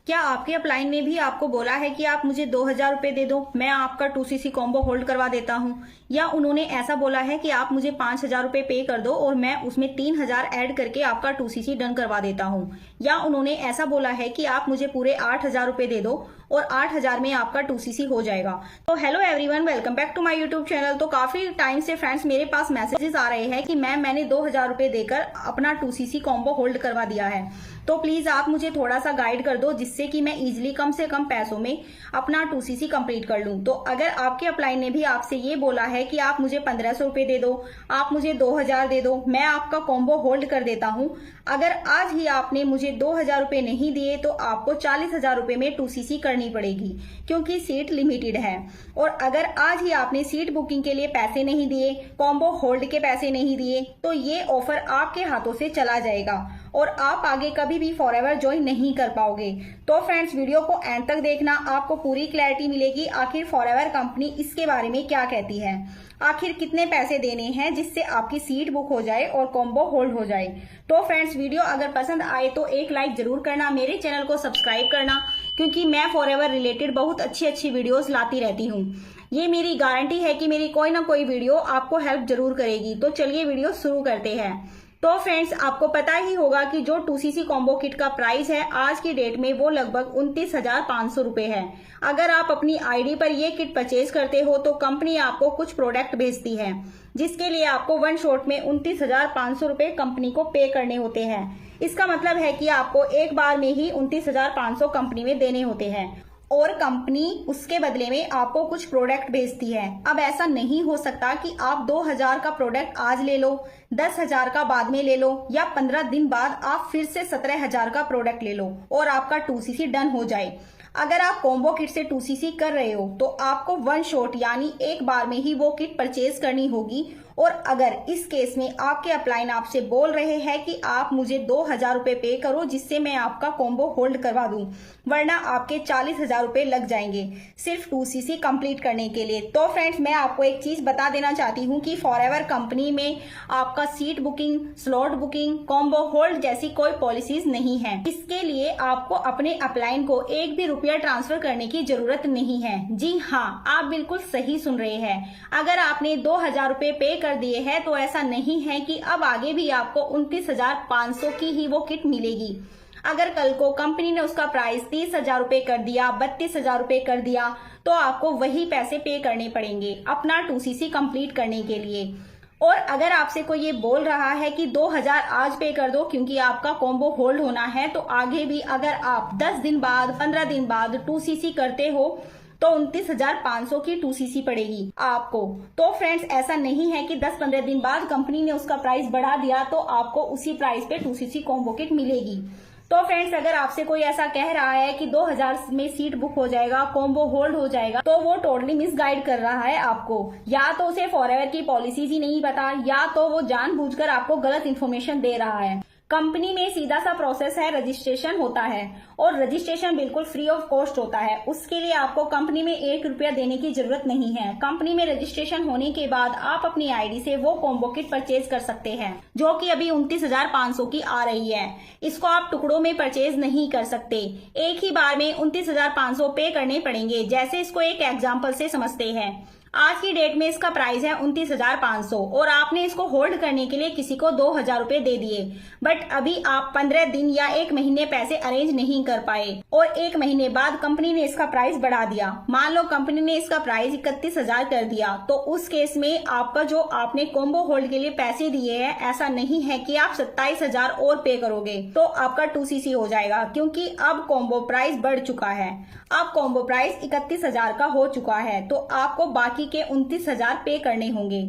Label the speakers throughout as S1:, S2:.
S1: क्या आपके अपलाइन ने भी आपको बोला है कि आप मुझे 2,000 रुपए दे दो, मैं आपका 2cc कॉम्बो होल्ड करवा देता हूं? या उन्होंने ऐसा बोला है कि आप मुझे 5,000 रुपए पे कर दो और मैं उसमें 3,000 ऐड करके आपका 2cc डन करवा देता हूं? या उन्होंने ऐसा बोला है कि आप मुझे पूरे 8,000 रुपए दे दो और 8,000 में आपका 2cc हो जाएगा? तो hello everyone, welcome back to my YouTube channel. तो काफी टाइम से फ्रेंड्स मेरे पास मैसेजेस आ रहे हैं कि मैंने 2,000 रुपए देकर अपना 2cc कॉम्बो होल्ड करवा दिया है। तो प्लीज आप मुझे थोड़ा सा गाइड कर दो जिससे कि मैं इजीली कम से कम पैसों में अपना 2cc कंप्लीट कर लूं। तो अगर आपके अपलाइन ने भी आपसे ये बोला है कि आप मुझे 1,500 रुपए दे दो, आप मुझे 2,000 दे दो, मैं आपका कॉम्बो होल्ड कर देता हूं। अगर आज ही आपने मुझे 2,000 रुपए नहीं दिए तो आपको 40,000 रुपए में 2cc करनी पड़ेगी, क्योंकि सीट लिमिटेड है। और अगर आज ही आपने सीट बुकिंग के लिए पैसे नहीं दिए, कॉम्बो होल्ड के पैसे नहीं दिए, तो ये ऑफर आपके हाथों से चला जाएगा और आप आगे कभी भी फॉरएवर ज्वाइन नहीं कर पाओगे। तो फ्रेंड्स, वीडियो को एंड तक देखना, आपको पूरी क्लैरिटी मिलेगी आखिर फॉरएवर कंपनी इसके बारे में क्या कहती है, आखिर कितने पैसे देने हैं जिससे आपकी सीट बुक हो जाए और कॉम्बो होल्ड हो जाए। तो फ्रेंड्स, वीडियो अगर पसंद आए तो एक लाइक जरूर करना, मेरे चैनल को सब्सक्राइब करना, क्योंकि मैं फॉरएवर रिलेटेड बहुत अच्छी वीडियोस लाती रहती हूँ। ये मेरी गारंटी है कि मेरी कोई ना कोई वीडियो आपको हेल्प जरूर करेगी। तो चलिए वीडियो शुरू करते हैं। तो फ्रेंड्स, आपको पता ही होगा कि जो 2cc कॉम्बो किट का प्राइस है आज की डेट में वो लगभग 29,500 रुपए है। अगर आप अपनी आईडी पर ये किट परचेज करते हो तो कंपनी आपको कुछ प्रोडक्ट भेजती है, जिसके लिए आपको वन शॉट में 29,500 रुपए कंपनी को पे करने होते हैं। इसका मतलब है कि आपको एक बार में ही 29,500 कंपनी में देने होते हैं और कंपनी उसके बदले में आपको कुछ प्रोडक्ट भेजती है। अब ऐसा नहीं हो सकता कि आप 2,000 का प्रोडक्ट आज ले लो, 10,000 का बाद में ले लो, या 15 दिन बाद आप फिर से 17,000 का प्रोडक्ट ले लो और आपका 2cc डन हो जाए। अगर आप कॉम्बो किट से 2cc कर रहे हो तो आपको वन शॉट यानी एक बार में ही वो किट परचेज करनी होगी। और अगर इस केस में आपके अपलाइन आपसे बोल रहे हैं कि आप मुझे 2,000 रुपए पे करो जिससे मैं आपका कॉम्बो होल्ड करवा दूं, वरना आपके 40,000 रुपए लग जाएंगे सिर्फ 2cc कंप्लीट करने के लिए। तो फ्रेंड्स, मैं आपको एक चीज बता देना चाहती हूँ कि फॉरएवर कंपनी में आपका seat booking, slot booking, combo hold जैसी कोई पॉलिसीज नहीं है। इसके लिए आपको अपने अपलाइन को एक भी रुपया ट्रांसफर करने की जरूरत नहीं है। जी हाँ, आप बिल्कुल सही सुन रहे हैं। अगर आपने 2,000 रुपए पे कर दिए हैं तो ऐसा नहीं है कि अब आगे भी आपको 29,500 की ही वो किट मिलेगी। अगर कल को कंपनी ने उसका प्राइस 30,000 रुपए कर दिया, 32,000 रुपए कर दिया, तो आपको वही पैसे पे करने पड़ेंगे अपना 2cc कंप्लीट करने के लिए। और अगर आपसे कोई ये बोल रहा है कि 2,000 आज पे कर दो क्योंकि आपका कॉम्बो होल्ड होना है, तो आगे भी अगर आप 10 दिन बाद, 15 दिन बाद 2cc करते हो तो 29,500 की 2cc पड़ेगी आपको। तो फ्रेंड्स, ऐसा नहीं है कि 10-15 दिन बाद कंपनी ने उसका प्राइस बढ़ा दिया तो आपको उसी प्राइस पे 2cc कॉम्बो किट मिलेगी। तो फ्रेंड्स, अगर आपसे कोई ऐसा कह रहा है कि 2,000 में सीट बुक हो जाएगा, कॉम्बो होल्ड हो जाएगा, तो वो टोटली मिसगाइड कर रहा है आपको। या तो उसे फॉरएवर की पॉलिसीज ही नहीं पता, या तो वो जानबूझकर आपको गलत इन्फॉर्मेशन दे रहा है। कंपनी में सीधा सा प्रोसेस है, रजिस्ट्रेशन होता है और रजिस्ट्रेशन बिल्कुल फ्री ऑफ कॉस्ट होता है। उसके लिए आपको कंपनी में 1 रुपया देने की जरूरत नहीं है। कंपनी में रजिस्ट्रेशन होने के बाद आप अपनी आईडी से वो कॉम्बो किट परचेज कर सकते हैं, जो कि अभी 29,500 की आ रही है। इसको आप टुकड़ों में परचेज नहीं कर सकते, एक ही बार में 29,500 पे करने पड़ेंगे। जैसे इसको एक एग्जाम्पल से समझते हैं, आज की डेट में इसका प्राइस है 29,500 और आपने इसको होल्ड करने के लिए किसी को 2,000 रुपए दे दिए, बट अभी आप 15 दिन या 1 महीने पैसे अरेंज नहीं कर पाए और 1 महीने बाद कंपनी ने इसका प्राइस बढ़ा दिया। मान लो कंपनी ने इसका प्राइस 31,000 कर दिया, तो उस केस में आपका जो आपने कॉम्बो होल्ड के लिए पैसे दिए हैं, ऐसा नहीं है कि आप 27,000 और पे करोगे तो आपका 2cc हो जाएगा, क्योंकि अब कॉम्बो प्राइस बढ़ चुका है। अब कॉम्बो प्राइस 31,000 का हो चुका है, तो आपको बाकी के 29,000 पे करने होंगे,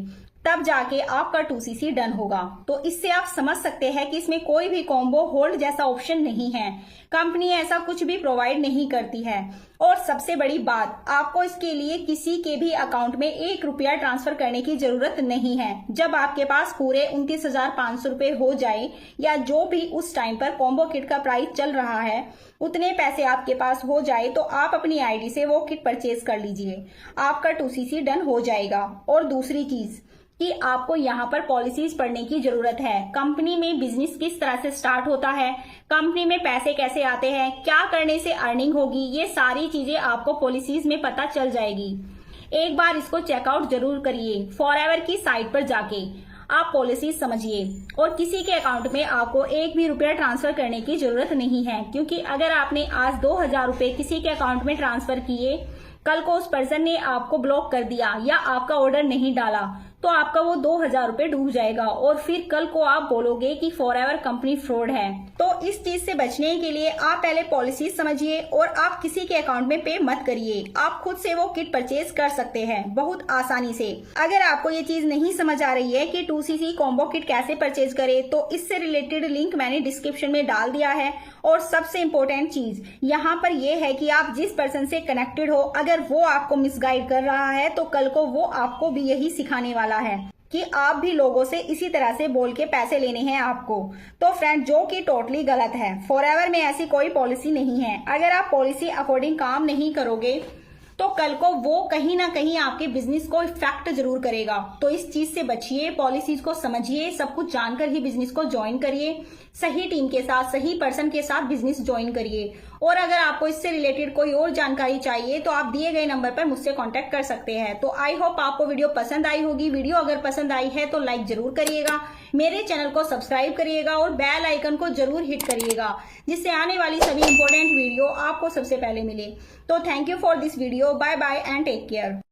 S1: तब जाके आपका 2cc डन होगा। तो इससे आप समझ सकते हैं कि इसमें कोई भी कॉम्बो होल्ड जैसा ऑप्शन नहीं है, कंपनी ऐसा कुछ भी प्रोवाइड नहीं करती है। और सबसे बड़ी बात, आपको इसके लिए किसी के भी अकाउंट में 1 रुपया ट्रांसफर करने की जरूरत नहीं है। जब आपके पास पूरे 29,500 रुपए हो जाए, या जो भी उस टाइम पर कॉम्बो किट का प्राइस चल रहा है, उतने पैसे आपके पास हो जाए, तो आप अपनी आईडी से वो किट परचेज कर लीजिए, आपका 2cc डन हो जाएगा। और दूसरी चीज, कि आपको यहाँ पर पॉलिसीज पढ़ने की जरूरत है। कंपनी में बिजनेस किस तरह से स्टार्ट होता है, कंपनी में पैसे कैसे आते हैं, क्या करने से अर्निंग होगी, ये सारी चीजें आपको पॉलिसीज में पता चल जाएगी। एक बार इसको चेकआउट जरूर करिए। फॉरएवर की साइट पर जाके आप पॉलिसीज समझिए और किसी के अकाउंट में आपको एक भी रुपया ट्रांसफर करने की जरूरत नहीं है, क्योंकि अगर आपने आज 2000 रुपए किसी के अकाउंट में ट्रांसफर किए, कल को उस पर्सन ने आपको ब्लॉक कर दिया या आपका ऑर्डर नहीं डाला तो आपका वो 2000 रुपए डूब जाएगा और फिर कल को आप बोलोगे कि फॉरएवर कंपनी फ्रॉड है। तो इस चीज से बचने के लिए आप पहले पॉलिसी समझिए और आप किसी के अकाउंट में पे मत करिए। आप खुद से वो किट परचेज कर सकते हैं बहुत आसानी से। अगर आपको ये चीज नहीं समझ आ रही है कि 2cc कॉम्बो किट कैसे परचेज करे, तो इससे रिलेटेड लिंक मैंने डिस्क्रिप्शन में डाल दिया है। और सबसे इम्पोर्टेंट चीज यहाँ पर यह है कि आप जिस पर्सन से कनेक्टेड हो, अगर वो आपको मिसगाइड कर रहा है तो कल को वो आपको भी यही सिखाने वाला है कि आप भी लोगों से इसी तरह से बोल के पैसे लेने हैं आपको। तो फ्रेंड, जो कि टोटली गलत है। फॉरएवर में ऐसी कोई पॉलिसी नहीं है। अगर आप पॉलिसी अकॉर्डिंग काम नहीं करोगे तो कल को वो कहीं ना कहीं आपके बिजनेस को इफेक्ट जरूर करेगा। तो इस चीज से बचिए, पॉलिसीज को समझिए, सब कुछ जानकर ही बिजनेस को ज्वाइन करिए। सही टीम के साथ, सही पर्सन के साथ बिजनेस ज्वाइन करिए। और अगर आपको इससे रिलेटेड कोई और जानकारी चाहिए तो आप दिए गए नंबर पर मुझसे कांटेक्ट कर सकते हैं। तो आई होप आपको वीडियो पसंद आई होगी। वीडियो अगर पसंद आई है तो लाइक जरूर करिएगा, मेरे चैनल को सब्सक्राइब करिएगा और बेल आइकन को जरूर हिट करिएगा, जिससे आने वाली सभी इंपॉर्टेंट वीडियो आपको सबसे पहले मिले। तो thank you for this video. Bye bye and take care.